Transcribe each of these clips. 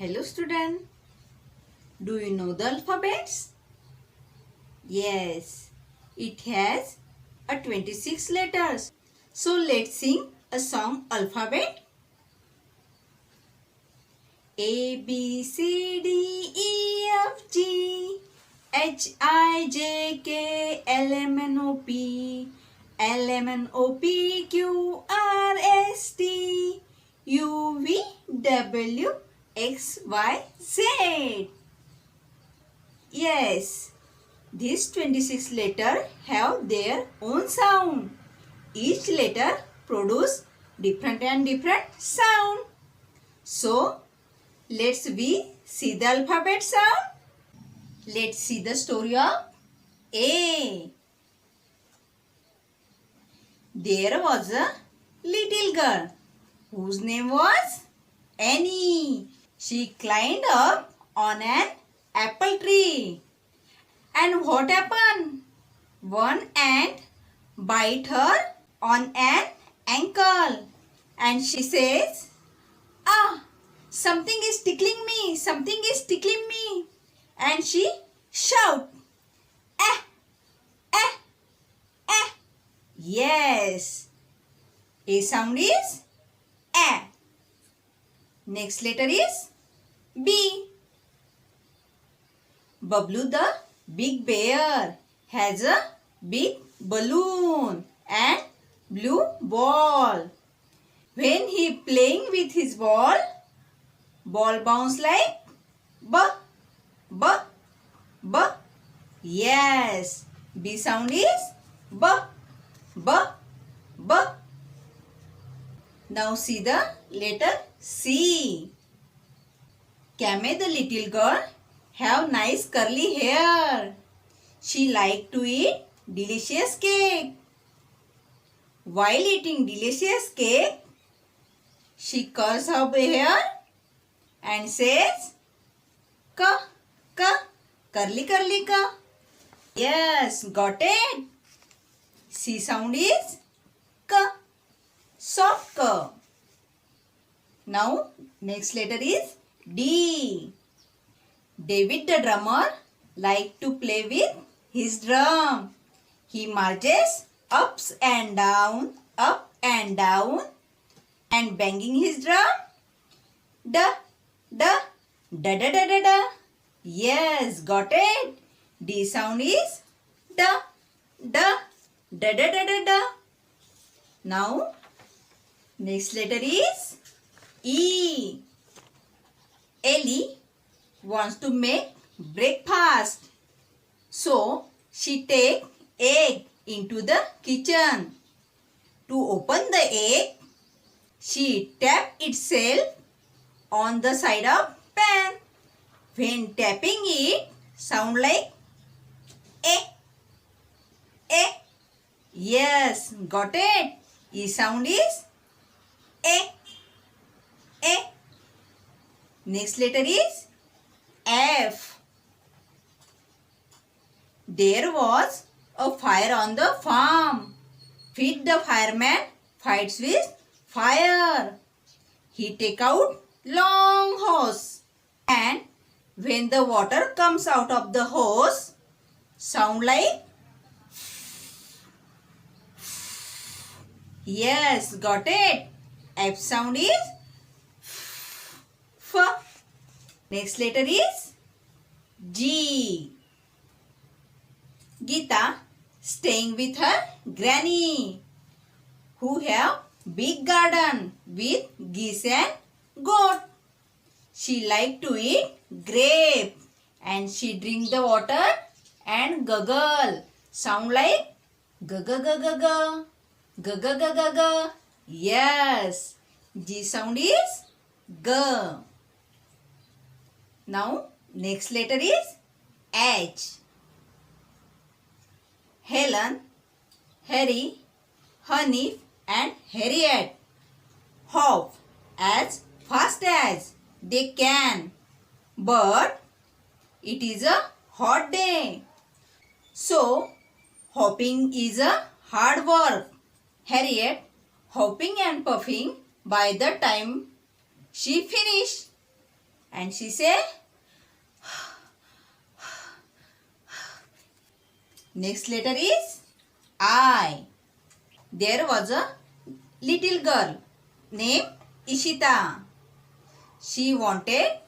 Hello student. Do you know the alphabets? Yes, it has a 26 letters. So let's sing a song alphabet. A B C D E F G H I J K L M N O P L M N O P Q R S T U V W X Y Z. Yes, these 26 letters have their own sound. Each letter produce different sound. So, let's see the alphabet sound. Let's see the story of A. There was a little girl whose name was Annie. She climbed up on an apple tree. And what happened? One ant bite her on an ankle. And she says, "Ah, something is tickling me, something is tickling me." And she shout, "Eh, eh, eh." Yes, A sound is A. Next letter is B. Bablu the big bear has a big balloon and blue ball. When he playing with his ball bounce like b, b, b. Yes, B sound is b, b, b. Now see the letter C. Kame the little girl have nice curly hair. She like to eat delicious cake. While eating delicious cake, she curls her hair and says, "Ka, ka, curly curly ka." Yes, got it. C sound is ka, soft ka. Now, next letter is D. David the drummer like to play with his drum. He marches up and down, and banging his drum. Da, da, da, da, da, da, da. Yes, got it. D sound is da, da, da, da, da, da, da. Now, next letter is E. Ellie wants to make breakfast. So, she take egg into the kitchen. To open the egg, she tap itself on the side of pan. When tapping it, sound like eh, eh. Yes, got it. E sound is eh, eh. Next letter is F. There was a fire on the farm. Fit the fireman fights with fire. He take out long hose, and when the water comes out of the hose, sound like yes, got it. F sound is f. Next letter is G. Geeta staying with her granny, who have big garden with geese and goat. She like to eat grape and she drink the water and guggle. Sound like g g g g g g g g g g. Yes, G sound is g. Now next letter is H. Helen, Harry, Hanif and Harriet hop as fast as they can. But it is a hot day. So, hopping is a hard work. Harriet hopping and puffing by the time she finished. And she say, next letter is I. There was a little girl named Ishita. She wanted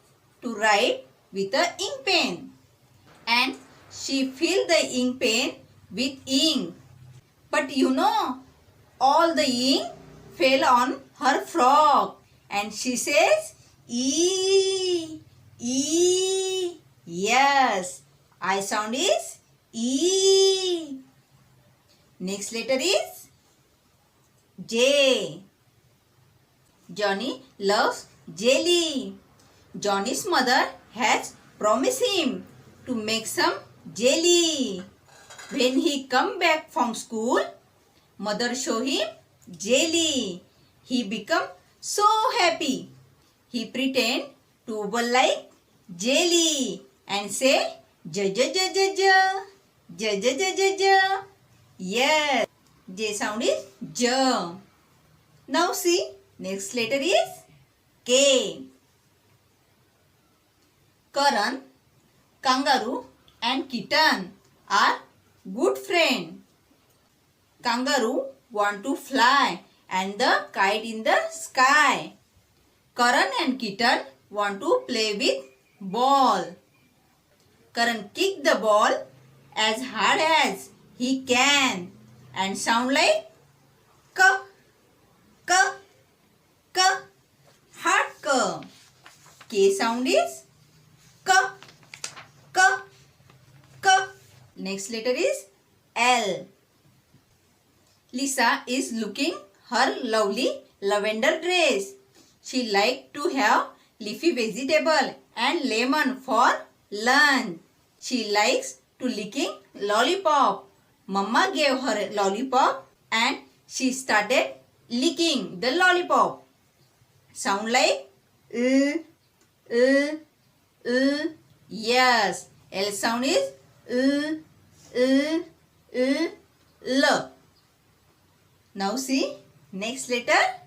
to write with a ink pen, and she filled the ink pen with ink. But all the ink fell on her frock, and she says, E, E. Yes, I sound is E. Next letter is J. Johnny loves jelly. Johnny's mother has promised him to make some jelly. When he come back from school, mother show him jelly. He become so happy. He pretend to wobble like jelly and say ja ja ja ja ja ja ja ja ja ja. Yes, J sound is J. Now see, next letter is K. Karan, kangaroo and kitten are good friends. Kangaroo want to fly and the kite in the sky. Karan and kitten want to play with ball. Karan kick the ball as hard as he can and sound like k, k, k, hard k. K sound is k, k, k. Next letter is L. Lisa is looking her lovely lavender dress. She like to have leafy vegetable and lemon for lunch. She likes to licking lollipop. Mama gave her lollipop and she started licking the lollipop. Sound like Yes, L sound is L. Now see, next letter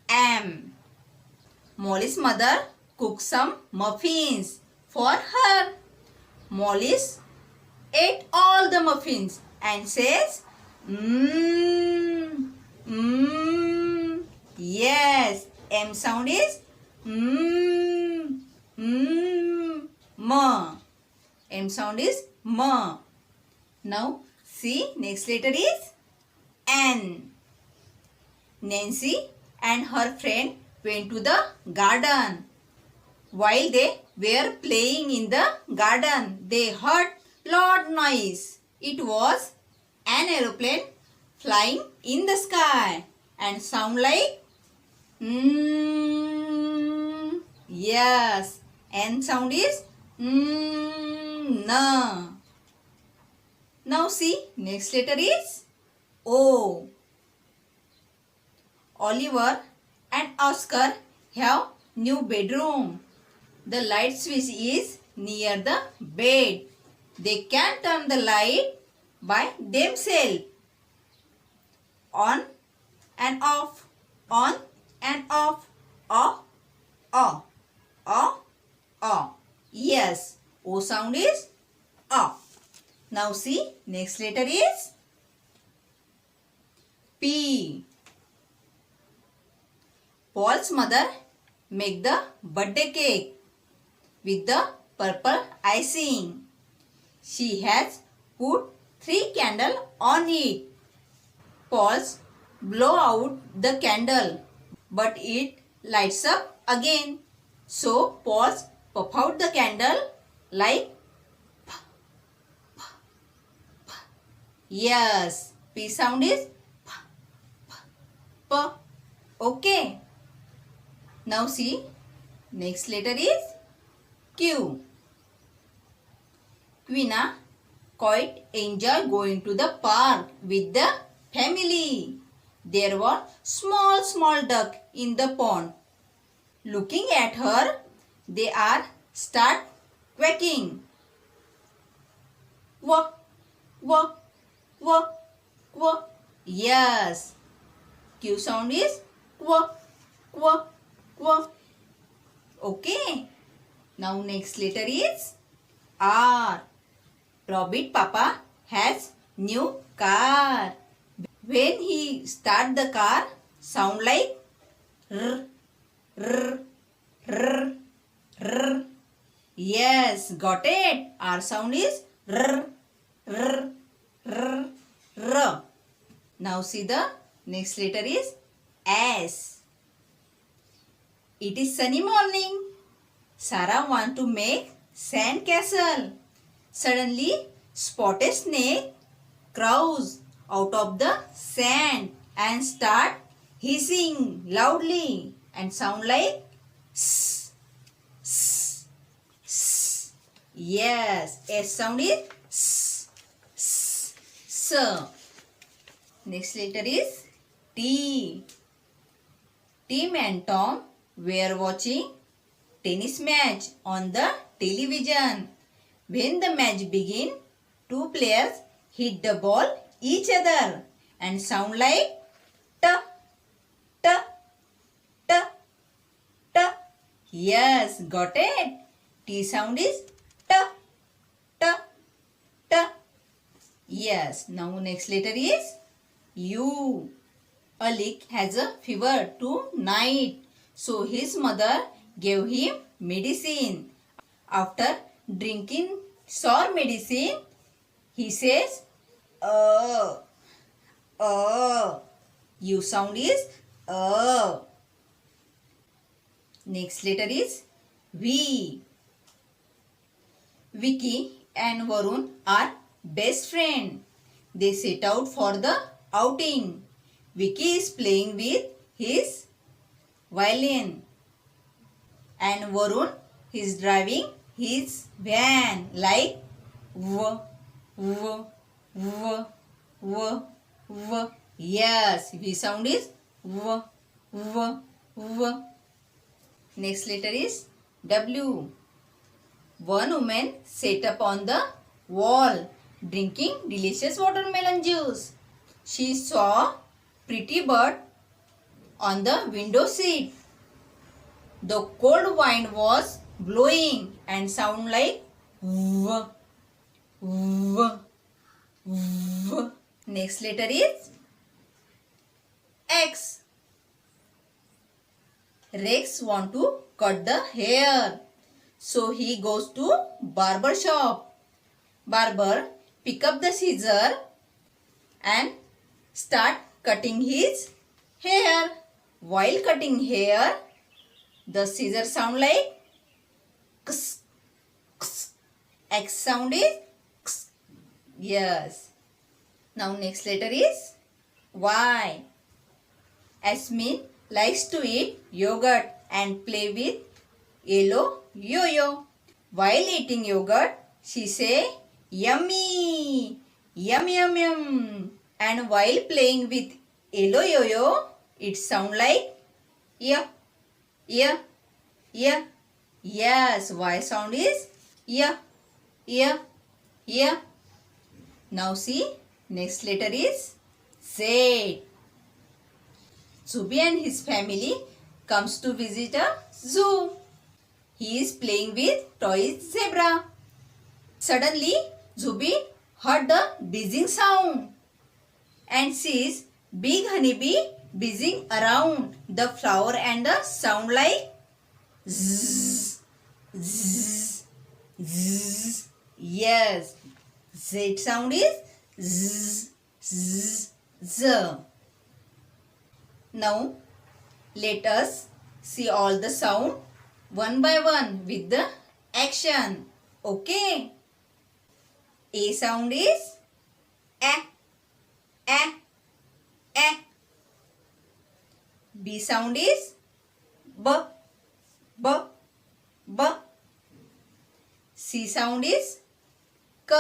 M. Molly's mother cooked some muffins for her. Molly's ate all the muffins and says, mmm, mmm. Yes, M sound is mmm, mmm, ma. M sound is ma. Now see, next letter is N. Nancy and her friend went to the garden. While they were playing in the garden, they heard loud noise. It was an aeroplane flying in the sky and sound like Yes, N sound is na. Now see, next letter is O. Oliver and Oscar have new bedroom. The light switch is near the bed. They can turn the light by themselves. On and off, on and off, off, off, off, off. Yes, O sound is off. Now see, next letter is P. Paul's mother make the birthday cake with the purple icing. She has put 3 candles on it. Paul's blow out the candle, but it lights up again. So Paul's puff out the candle like Yes, P sound is P. Okay. Now see, next letter is Q. Quina quite enjoy going to the park with the family. There were small duck in the pond. Looking at her, they are start quacking. Quack, quack, quack, quack. Yes, Q sound is quack, quack, quack. Okay. Now next letter is R. Rabbit Papa has new car. When he start the car, sound like r, r, r, r. Yes, got it. R sound is r, r, r, r. Now see the next letter is S. It is sunny morning. Sarah want to make sand castle. Suddenly, spotted snake crawls out of the sand and start hissing loudly and sound like s, s, s. Yes, S sound is s, s, s. Next letter is T. Tim and Tom were watching tennis match on the television. When the match began, two players hit the ball each other and sound like t, t, t, t. Yes, got it. T sound is t, t, t. Yes, now next letter is U. Alik has a fever tonight, so his mother gave him medicine. After drinking sour medicine, he says, U sound is Next letter is V. Vicky and Varun are best friends. They set out for the outing. Vicky is playing with his violin and Varun is driving his van like v, v, v, v, v. Yes, V sound is v, v, v. Next letter is W. One woman sat up on the wall drinking delicious watermelon juice. She saw pretty bird on the window seat. The cold wind was blowing and sound like v, v, v. Next letter is X. Rex want to cut the hair, so he goes to barber shop. Barber pick up the scissor and start cutting his hair. While cutting hair, the scissor sound like ks, ks. X sound is ks. Yes. Now next letter is Y. Asmin likes to eat yogurt and play with yellow yo-yo. While eating yogurt, she say yummy, yum yum yum. And while playing with yellow yo-yo, it sound like yeah, yeah, yeah. Yes, Y sound is yeah, yeah, yeah. Now see, next letter is Z. Zubi and his family comes to visit a zoo. He is playing with toy zebra. Suddenly, Zubi heard the buzzing sound and sees big honeybee buzzing around the flower and the sound like zzz, zzz, zzz. Yes, Z sound is zzz, zzz, z. Now, let us see all the sound one by one with the action. Okay. A sound is a, a, a. B sound is b, b, b. C sound is k,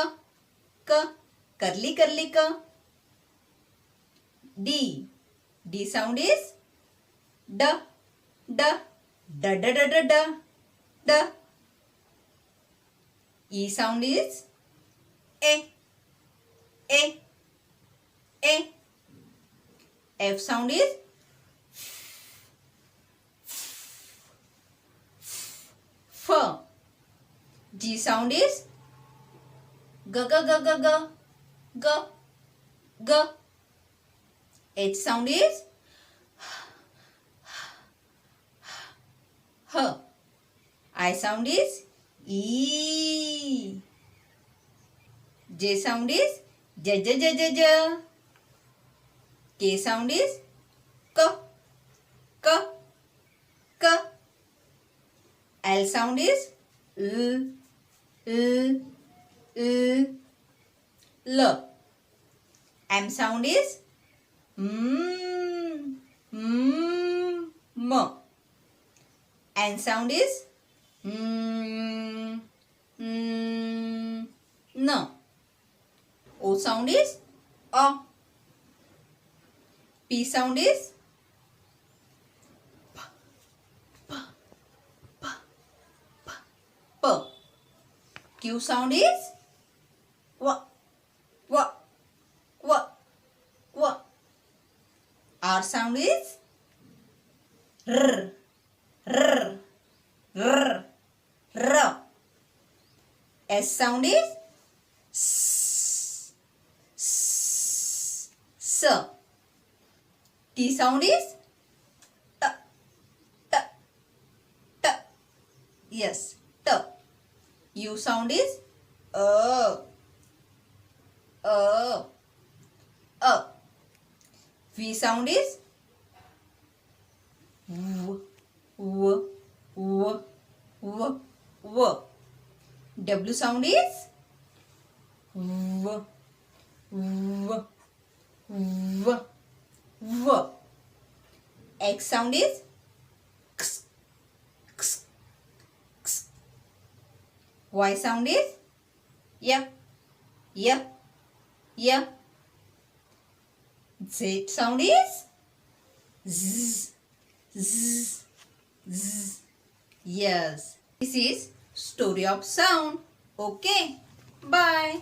k, curly curly k. D sound is d, d, da da da da da, da. E sound is a, a, a. F sound is f. G sound is G, G, G, G, G, G, G. H sound is H. I sound is E. J sound is J, J, J, J, J. K sound is K, K, K. L sound is L, L, L, L. M sound is M, M, M. N sound is N, N, N. O sound is O. P sound is P, P, P, P, P. Q sound is W, W, W, W. R sound is R, R, R, R. S sound is S, S, S. T sound is T, T, T. Yes, T. U sound is V sound is W, W, W, W, W. W sound is W, W, W, W. X sound is X, X, X. Y sound is Y, Y, Y. Z sound is Z, Z, Z. Yes. This is story of sound. Okay. Bye.